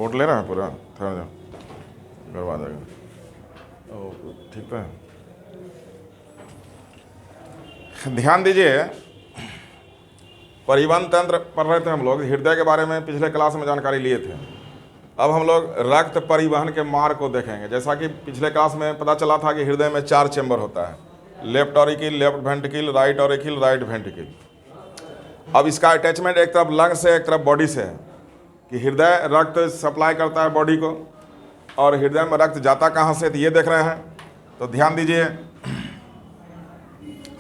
Vote ले रहा है पूरा, ठहर जाओ, करवा देगा। ओ ठीक है, ध्यान दीजिए। परिवहन तंत्र पढ़ रहे थे हम लोग, हृदय के बारे में पिछले क्लास में जानकारी लिए थे। अब हम लोग रक्त परिवहन के मार्ग को देखेंगे। जैसा कि पिछले क्लास में पता चला था कि हृदय में 4 चेंबर होता है, left auricle, left ventricle, right auricle, right ventricle. अब इसका अटैचमेंट एक तरफ लंग से, एक तरफ बॉडी से है, कि हृदय रक्त सप्लाई करता है बॉडी को, और हृदय में रक्त जाता कहाँ से, तो ये देख रहे हैं। तो ध्यान दीजिए,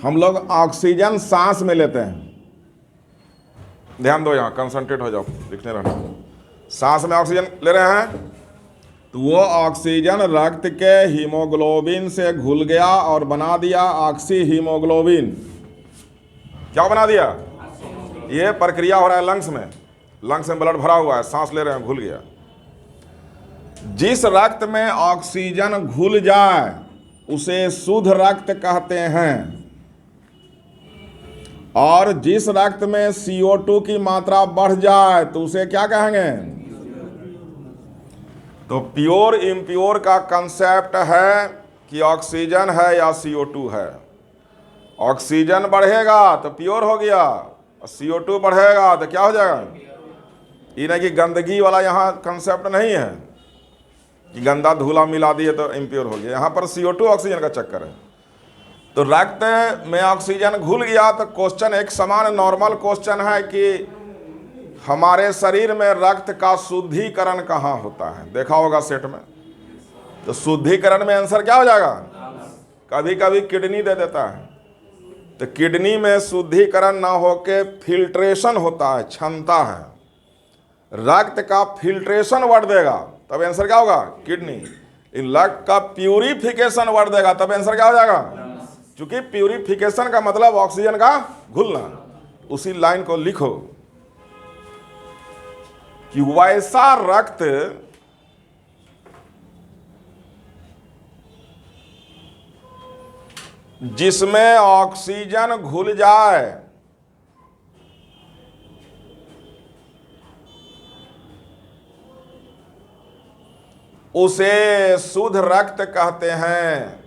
हम लोग ऑक्सीजन सांस में लेते हैं। ध्यान दो, यहाँ कंसंट्रेट हो जाओ, लिखने रहना। सांस में ऑक्सीजन ले रहे हैं, तो वो ऑक्सीजन रक्त के हीमोग्लोबिन से घुल गया और बना दिया ऑक्सी हीमोग्लोबिन। क्या बना दिया? ये प्रक्रिया हो रहा है लंग्स में। लंग्स में ब्लड भरा हुआ है, सांस ले रहे हैं, घुल गया। जिस रक्त में ऑक्सीजन घुल जाए उसे शुद्ध रक्त कहते हैं, और जिस रक्त में CO2 की मात्रा बढ़ जाए तो उसे क्या कहेंगे? तो प्योर इम्प्योर का कंसेप्ट है कि ऑक्सीजन है या CO2 है। ऑक्सीजन बढ़ेगा तो प्योर हो गया, और CO2 बढ़ेगा तो क्या हो जाएगा? ये नहीं कि गंदगी वाला यहाँ कंसेप्ट नहीं है कि गंदा धूला मिला दिए तो इम्प्योर हो गया। यहाँ पर CO2 ऑक्सीजन का चक्कर है। तो रक्त में ऑक्सीजन घुल गया तो क्वेश्चन एक समान नॉर्मल क्वेश्चन है कि हमारे शरीर में रक्त का शुद्धिकरण कहाँ होता है? देखा होगा सेट में। तो शुद्धिकरण में आंसर क्या हो जाएगा? कभी कभी किडनी दे देता है, तो किडनी में शुद्धिकरण ना होके फिल्ट्रेशन होता है, क्षमता है। रक्त का फिल्ट्रेशन बढ़ देगा तब आंसर क्या होगा? किडनी। रक्त का प्यूरिफिकेशन बढ़ देगा तब आंसर क्या हो जाएगा? क्योंकि प्यूरिफिकेशन का मतलब ऑक्सीजन का घुलना। उसी लाइन को लिखो कि वैसा रक्त जिसमें ऑक्सीजन घुल जाए उसे शुद्ध रक्त कहते हैं।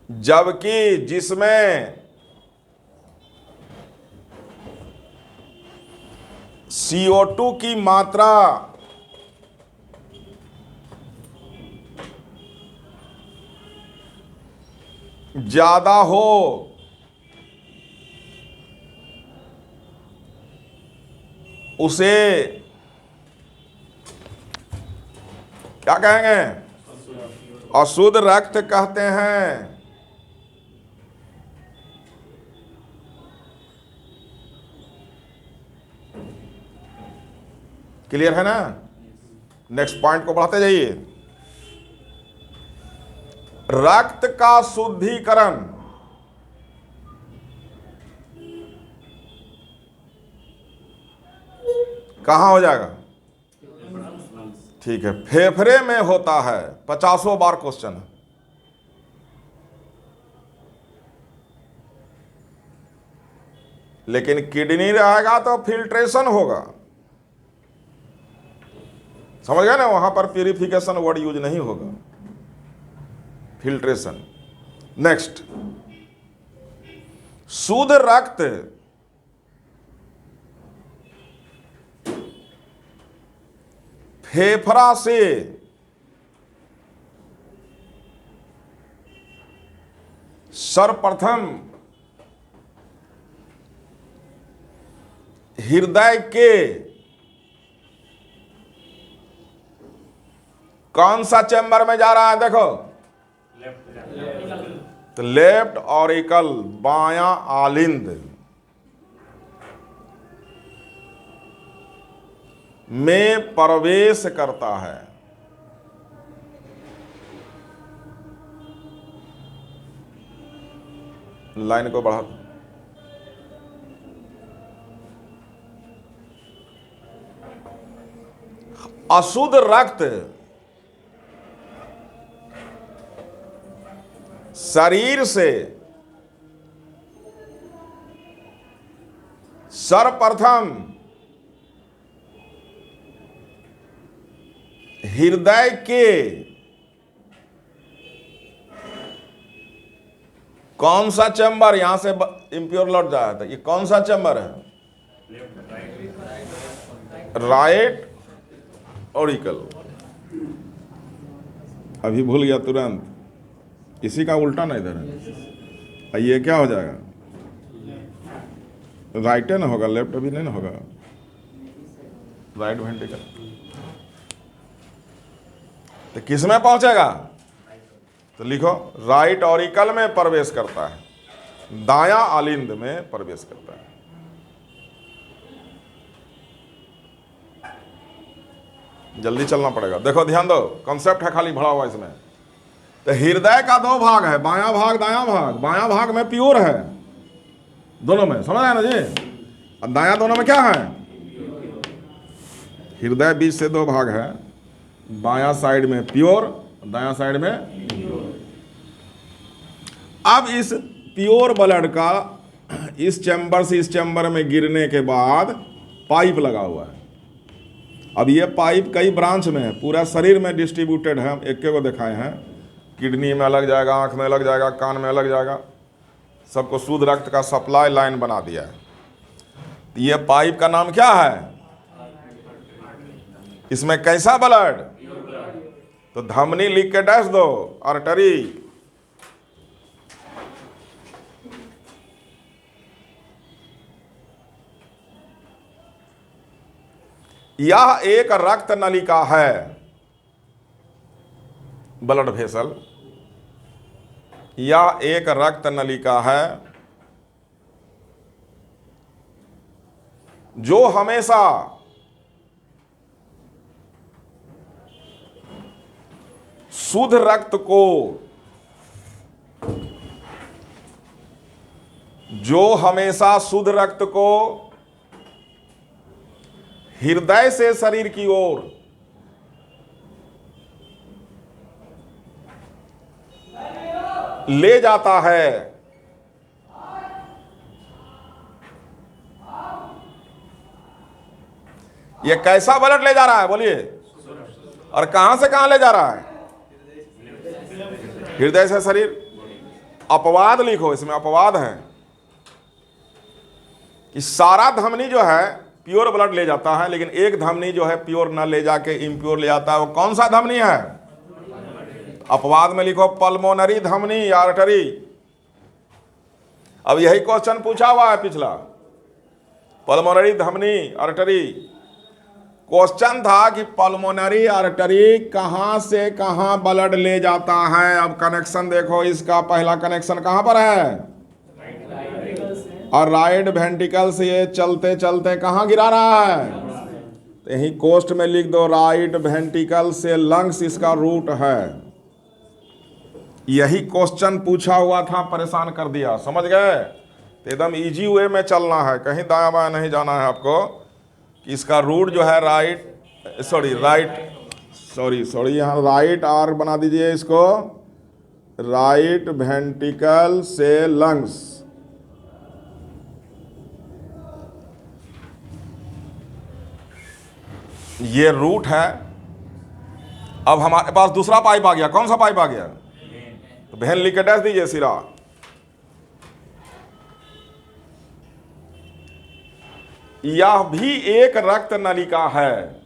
जबकि जिसमें CO2 की मात्रा ज्यादा हो उसे क्या कहेंगे? अशुद्ध रक्त कहते हैं। क्लियर है ना? नेक्स्ट पॉइंट को बढ़ाते जाइए। रक्त का शुद्धिकरण कहां हो जाएगा? ठीक है, फेफड़े में होता है। 50 बार क्वेश्चन है। लेकिन किडनी रहेगा तो फिल्ट्रेशन होगा। समझ गए ना? वहां पर प्यूरिफिकेशन वर्ड यूज नहीं होगा, फिल्ट्रेशन। नेक्स्ट, शुद्ध रक्त फेफड़ा से सर्वप्रथम हृदय के कौन सा चैम्बर में जा रहा है? देखो, तो लेफ्ट ऑरिकल, बायां आलिंद में प्रवेश करता है। लाइन को बढ़ा। अशुद्ध रक्त शरीर से सर्वप्रथम हृदय के कौन सा चैम्बर, यहां से इंप्योर लौट जाया था, ये कौन सा चैम्बर है? Right auricle. अभी भूल गया तुरंत, इसी का उल्टा ना इधर है, ये क्या हो जाएगा? राइट है ना होगा, लेफ्ट अभी नहीं ना होगा, राइट वेंट्रिकल। तो किस में पहुंचेगा? तो लिखो राइट ऑरिकल में प्रवेश करता है, दायां आलिंद में प्रवेश करता है। जल्दी चलना पड़ेगा, देखो ध्यान दो, कॉन्सेप्ट है खाली भरा हुआ इसमें। तो हृदय का दो भाग है, बायां भाग दायां भाग। बायां भाग में प्योर है, दोनों में, समझ आया ना जी? और दायां दोनों में क्या है? हृदय बीच से दो भाग है, बायां साइड में प्योर, दायां साइड में। अब इस प्योर ब्लड का इस चैम्बर से इस चैम्बर में गिरने के बाद पाइप लगा हुआ है। अब ये पाइप कई ब्रांच में है, पूरा शरीर में डिस्ट्रीब्यूटेड है, हम एक को दिखाए हैं। किडनी में लग जाएगा, आंख में लग जाएगा, कान में लग जाएगा, सबको शुद्ध रक्त का सप्लाई लाइन बना दिया है। ये पाइप का नाम क्या है? इसमें कैसा ब्लड? तो धमनी लिख के डैश दो, आर्टरी। यह एक रक्त नलिका है, ब्लड वेसल। यह एक रक्त नलिका है जो हमेशा शुद्ध रक्त को, शुद्ध रक्त को हृदय से शरीर की ओर ले जाता है। यह कैसा ब्लड ले जा रहा है बोलिए? और कहां से कहां ले जा रहा है? हृदय से शरीर। अपवाद लिखो, इसमें अपवाद है कि सारा धमनी जो है प्योर ब्लड ले जाता है, लेकिन एक धमनी जो है प्योर ना ले जाके इम्प्योर ले जाता है। वो कौन सा धमनी है? अपवाद में लिखो पल्मोनरी धमनी, आर्टरी। अब यही क्वेश्चन पूछा हुआ है पिछला, पल्मोनरी धमनी, आर्टरी। क्वेश्चन था कि पल्मोनरी आर्टरी कहां से कहां ब्लड ले जाता है। अब कनेक्शन देखो, इसका पहला कनेक्शन कहां पर है? और राइट वेंट्रिकल से ये चलते चलते कहां गिरा रहा है? तो यही कोष्ट में लिख दो, राइट वेंट्रिकल से लंग्स इसका रूट है। यही क्वेश्चन पूछा हुआ था, परेशान कर दिया, समझ गए? तो एकदम इजी वे में चलना है, कहीं दायां बायां नहीं जाना है आपको। कि इसका रूट जो है यहाँ राइट आर बना दीजिए इसको, राइट वेंट्रिकल से लंग्स। ये रूट है। अब हमारे पास दूसरा पाइप आ गया, कौन सा पाइप आ गया? तो बहन लिख के डैश दीजिए सिरा। यह भी एक रक्त नलिका है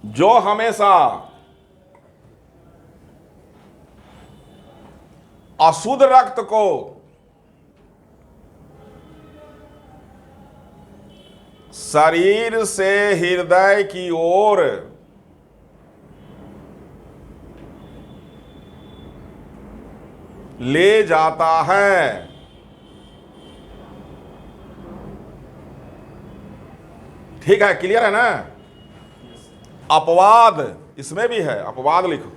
जो हमेशा अशुद्ध रक्त को शरीर से हृदय की ओर ले जाता है। ठीक है, क्लियर है ना? अपवाद इसमें भी है, अपवाद लिखो।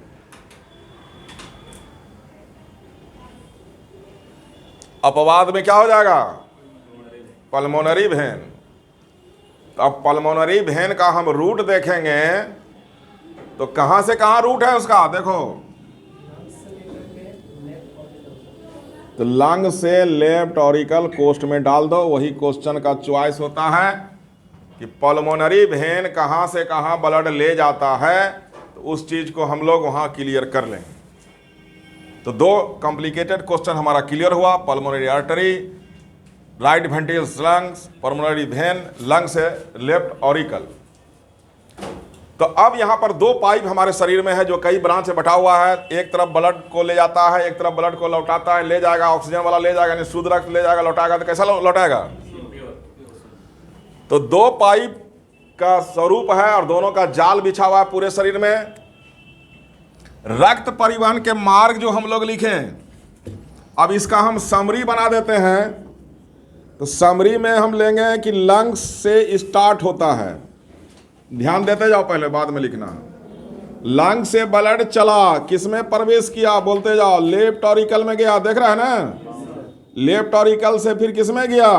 अपवाद में क्या हो जाएगा? Pulmonary vein. तो अब पल्मोनरी वेन का हम रूट देखेंगे तो कहां से कहां रूट है उसका, देखो तो लंग से लेफ्ट ऑरिकल कोस्ट में डाल दो। वही क्वेश्चन का चॉइस होता है कि पल्मोनरी वेन कहाँ से कहाँ ब्लड ले जाता है, तो उस चीज़ को हम लोग वहाँ क्लियर कर लें। तो दो कॉम्प्लिकेटेड क्वेश्चन हमारा क्लियर हुआ, pulmonary artery, right ventricle lungs, pulmonary vein lung से लेफ्ट ऑरिकल। तो अब यहाँ पर दो पाइप हमारे शरीर में है जो कई ब्रांच से बटा हुआ है। एक तरफ ब्लड को ले जाता है, एक तरफ ब्लड को लौटाता है, ले जाएगा ऑक्सीजन वाला ले जाएगा, यानी शुद्ध रक्त ले जाएगा, लौटाएगा। तो कैसा लौटाएगा? तो दो पाइप का स्वरूप है और दोनों का जाल बिछा हुआ है पूरे शरीर में। रक्त परिवहन के मार्ग जो हम लोग लिखें, अब इसका हम समरी बना देते हैं। तो समरी में हम लेंगे कि लंग्स से स्टार्ट होता है, ध्यान देते जाओ, पहले बाद में लिखना। लंग से ब्लड चला, किसमें प्रवेश किया? बोलते जाओ, लेफ्ट ऑरिकल में गया, देख रहा है ना। लेफ्ट ऑरिकल से फिर किसमें गया?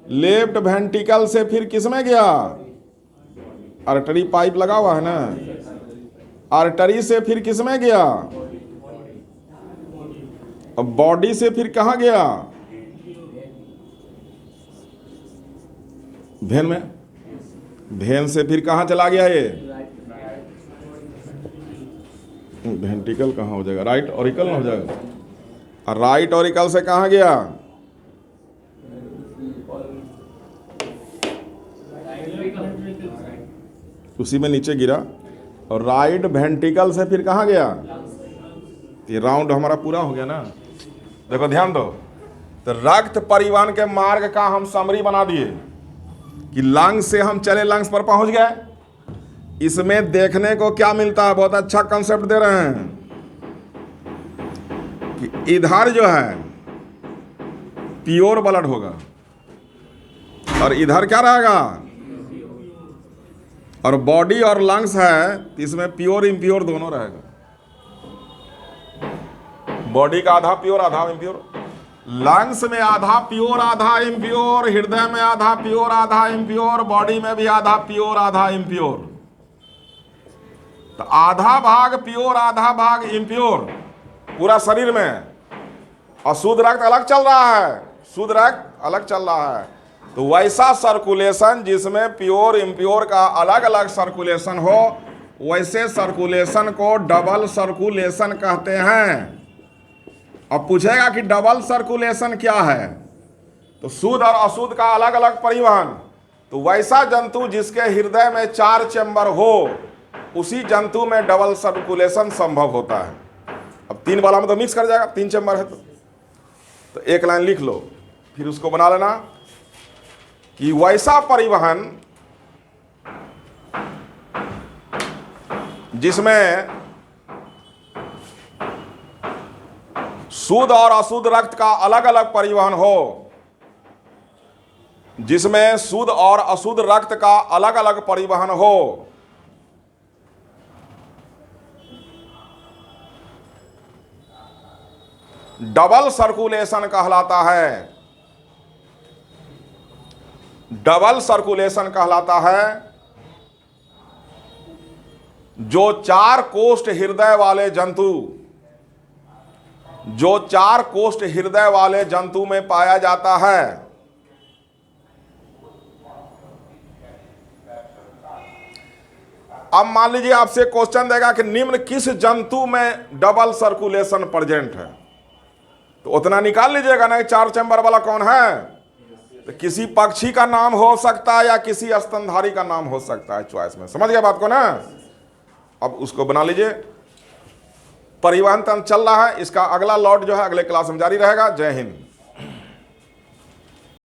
लेफ्ट वेंट्रिकल से फिर किसमें गया? आर्टरी पाइप लगा हुआ है ना, आर्टरी से फिर किसमें गया? अब बॉडी से फिर कहाँ गया? वेन में। वेन से फिर कहाँ चला गया? ये वेंट्रिकल कहाँ हो जाएगा? राइट ऑरिकल ना हो जाएगा। और राइट ऑरिकल से कहाँ गया? उसी में नीचे गिरा। और राइट वेंट्रिकल से फिर कहाँ गया? ये राउंड हमारा पूरा हो गया ना। देखो ध्यान दो, तो रक्त परिवहन के मार्ग का हम समरी बना दिए कि लंग्स से हम चले, लंग्स पर पहुंच गए। इसमें देखने को क्या मिलता है? बहुत अच्छा कंसेप्ट दे रहे हैं कि इधर जो है प्योर ब्लड होगा और इधर क्या रहेगा? और बॉडी और लंग्स है, इसमें प्योर इम्प्योर दोनों रहेगा। बॉडी का आधा प्योर आधा इम्प्योर, लंग्स में आधा प्योर आधा इम्प्योर, हृदय में आधा प्योर आधा इम्प्योर, बॉडी में भी आधा प्योर आधा इम्प्योर। तो आधा भाग प्योर आधा भाग इम्प्योर पूरा शरीर में। और शुद्ध रक्त अलग चल रहा है, शुद्ध रक्त अलग चल रहा है। तो वैसा सर्कुलेशन जिसमें प्योर इम्प्योर का अलग अलग सर्कुलेशन हो, वैसे सर्कुलेशन को डबल सर्कुलेशन कहते हैं। अब पूछेगा कि डबल सर्कुलेशन क्या है, तो शुद्ध और अशुद्ध का अलग अलग परिवहन। तो वैसा जंतु जिसके हृदय में 4 चैम्बर हो, उसी जंतु में डबल सर्कुलेशन संभव होता है। अब 3 वाला में तो मिक्स कर जाएगा, 3 चैम्बर है तो एक लाइन लिख लो, फिर उसको बना लेना कि वैसा परिवहन जिसमें शुद्ध और अशुद्ध रक्त का अलग अलग परिवहन हो, जिसमें शुद्ध और अशुद्ध रक्त का अलग अलग परिवहन हो, डबल सर्कुलेशन कहलाता है। डबल सर्कुलेशन कहलाता है जो 4 कोष्ठ हृदय वाले जंतु, जो 4 कोष्ठ हृदय वाले जंतु में पाया जाता है। अब मान लीजिए आपसे क्वेश्चन देगा कि निम्न किस जंतु में डबल सर्कुलेशन प्रेजेंट है, तो उतना निकाल लीजिएगा ना, 4 चैम्बर वाला कौन है। तो किसी पक्षी का नाम हो सकता है या किसी स्तनधारी का नाम हो सकता है चॉइस में। समझ गया बात को ना। अब उसको बना लीजिए। परिवहन तंत्र चल रहा है, इसका अगला लॉट जो है अगले क्लास में जारी रहेगा। जय हिंद।